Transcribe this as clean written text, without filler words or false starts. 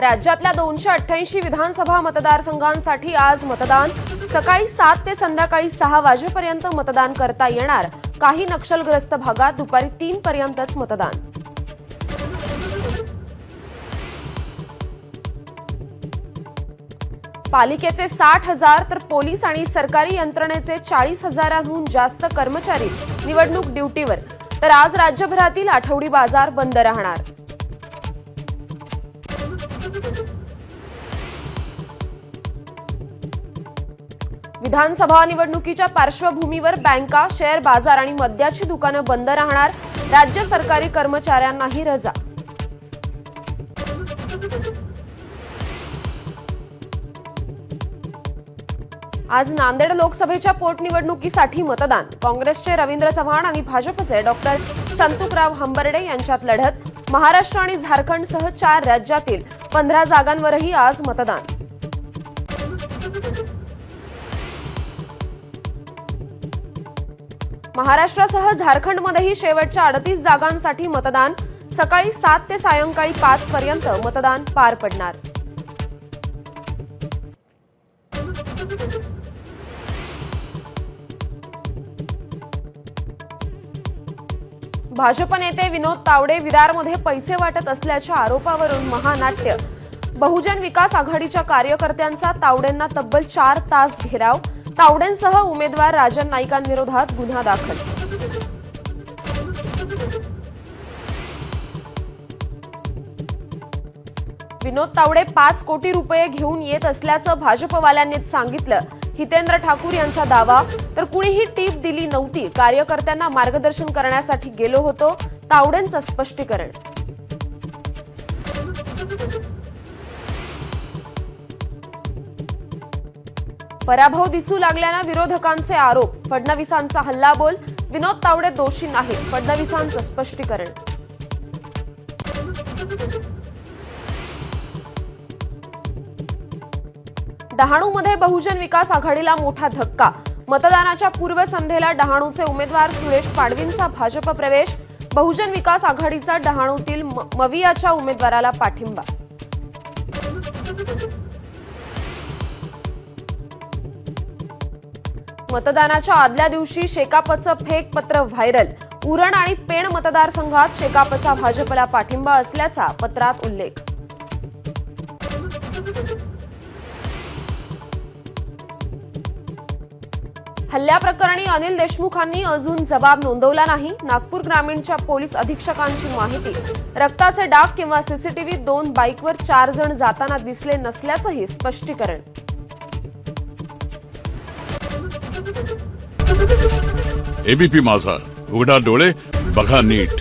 राज्यातल्या 288 विधानसभा मतदारसंघांसाठी आज मतदान। सकाळी 7 ते संध्याकाळी 6 वाजेपर्यंत मतदान करता येणार। काही नक्षलग्रस्त भागात दुपारी 3 पर्यंतच मतदान। पालिकेचे 60,000 तर पोलीस आणि सरकारी यंत्रणेचे 40,000हून जास्त कर्मचारी निवडणूक ड्युटीवर। तर आज राज्यभरातील आठवडी बाजार बंद राहणार। विधानसभा निवडणुकीच्या पार्श्वभूमीवर बँका, शेअर बाजार आणि मद्याची दुकानं बंद राहणार। राज्य सरकारी कर्मचाऱ्यांनाही रजा। आज नांदेड लोकसभेच्या पोटनिवडणुकीसाठी मतदान। काँग्रेसचे रवींद्र चव्हाण आणि भाजपचे डॉक्टर संतुकराव हंबर्डे यांच्यात लढत। महाराष्ट्र आणि झारखंडसह 4 राज्यातील 15 जागांवरही आज मतदान। महाराष्ट्रासह झारखंडमध्येही शेवटच्या 38 जागांसाठी मतदान। सकाळी 7 ते सायंकाळी 5 पर्यंत मतदान पार पडणार। भाजप नेते विनोद तावडे विरारमध्ये पैसे वाटत असल्याच्या आरोपावरून महानाट्य। बहुजन विकास आघाडीच्या कार्यकर्त्यांचा तावडेंना तब्बल 4 तास घेराव। तावडेंसह उमेदवार राजन नाईकांविरोधात गुन्हा दाखल। विनोद तावडे 5 कोटी रुपये घेऊन येत असल्याचं भाजपवाल्यांनीच सांगितलं। हितेंद्र ठाकूर यांचा दावा। तर कुणीही टीप दिली नव्हती, कार्यकर्त्यांना मार्गदर्शन करण्यासाठी गेलो होतो, तावडेंचं स्पष्टीकरण। पराभव दिसू लागल्यानं विरोधकांचे आरोप। फडणवीसांचा हल्लाबोल। विनोद तावडे दोषी नाहीत, फडणवीसांचं स्पष्टीकरण। डहाणूमध्ये बहुजन विकास आघाडीला मोठा धक्का। मतदानाच्या पूर्वसंध्येला डहाणूचे उमेदवार सुरेश पाडवींचा भाजप प्रवेश। बहुजन विकास आघाडीचा डहाणूतील मवियाच्या उमेदवाराला पाठिंबा। मतदानाच्या आदल्या दिवशी शेकापचं फेक पत्र व्हायरल। उरण आणि पेण मतदारसंघात शेकापचा भाजपला पाठिंबा असल्याचा पत्रात उल्लेख। हल्ल्याप्रकरणी अनिल देशमुखांनी अजून जबाब नोंदवला नाही। नागपूर ग्रामीणच्या पोलीस अधीक्षकांची माहिती। रक्ताचे डाग किंवा सीसीटीव्हीत 2 बाईकवर 4 जण जाताना दिसले नसल्याचंही स्पष्टीकरण। एबीपी माझा, उघडा डोळे बघा नीट।